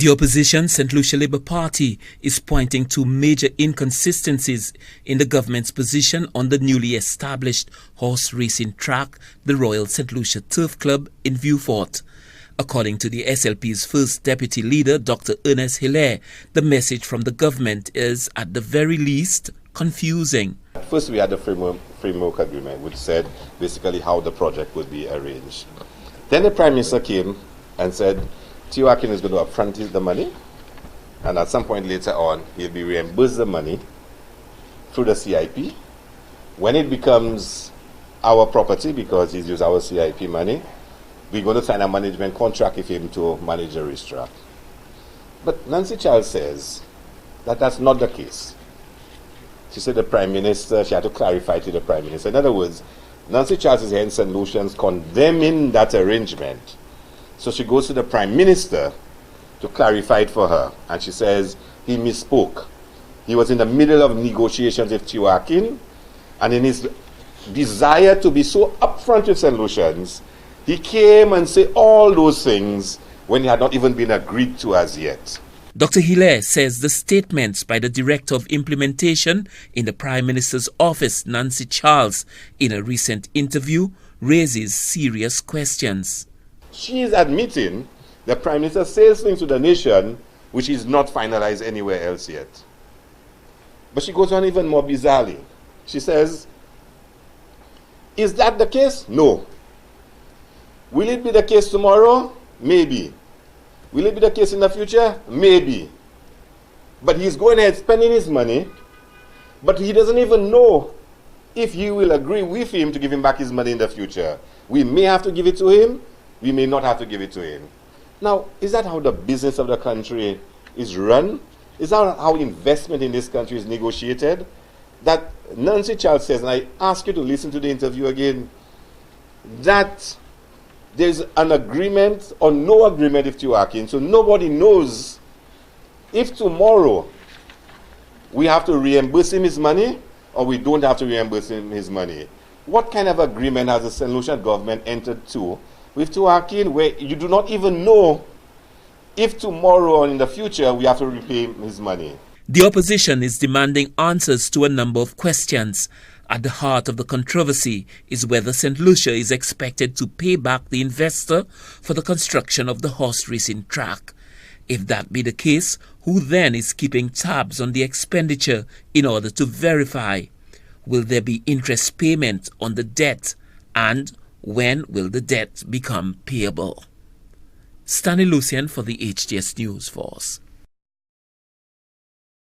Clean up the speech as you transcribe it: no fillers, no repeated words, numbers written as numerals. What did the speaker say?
The opposition St. Lucia Labour Party is pointing to major inconsistencies in the government's position on the newly established horse racing track, the Royal St. Lucia Turf Club in Vieux-Fort. According to the SLP's first deputy leader, Dr. Ernest Hilaire, the message from the government is, at the very least, confusing. First, we had the framework agreement, which said basically how the project would be arranged. Then the Prime Minister came and said, Tiwakin is going to upfront the money, and at some point later on, he'll be reimbursed the money through the CIP. When it becomes our property, because he's used our CIP money, we're going to sign a management contract with him to manage the racetrack. But Nancy Charles says that that's not the case. She said the Prime Minister, she had to clarify to the Prime Minister. In other words, Nancy Charles is here in St. Lucians condemning that arrangement. So she goes to the Prime Minister to clarify it for her. And she says he misspoke. He was in the middle of negotiations with Tiwakin, and in his desire to be so upfront with St. Lucians, he came and said all those things when he had not even been agreed to as yet. Dr. Hilaire says the statements by the Director of Implementation in the Prime Minister's office, Nancy Charles, in a recent interview, raises serious questions. She is admitting the Prime Minister says things to the nation which is not finalized anywhere else yet. But she goes on even more bizarrely. She says, is that the case? No. Will it be the case tomorrow? Maybe. Will it be the case in the future? Maybe. But he's going ahead spending his money, but he doesn't even know if you will agree with him to give him back his money in the future. We may have to give it to him. We may not have to give it to him. Now, is that how the business of the country is run? Is that how investment in this country is negotiated? That Nancy Charles says, and I ask you to listen to the interview again, that there's an agreement or no agreement with Tiwakin, so nobody knows if tomorrow we have to reimburse him his money or we don't have to reimburse him his money. What kind of agreement has the St. Lucian government entered to with Tiwakin, where you do not even know if tomorrow or in the future we have to repay his money? The opposition is demanding answers to a number of questions. At the heart of the controversy is whether St. Lucia is expected to pay back the investor for the construction of the horse racing track. If that be the case, who then is keeping tabs on the expenditure in order to verify? Will there be interest payment on the debt, and when will the debt become payable? Stanley Lucian for the HTS News Force.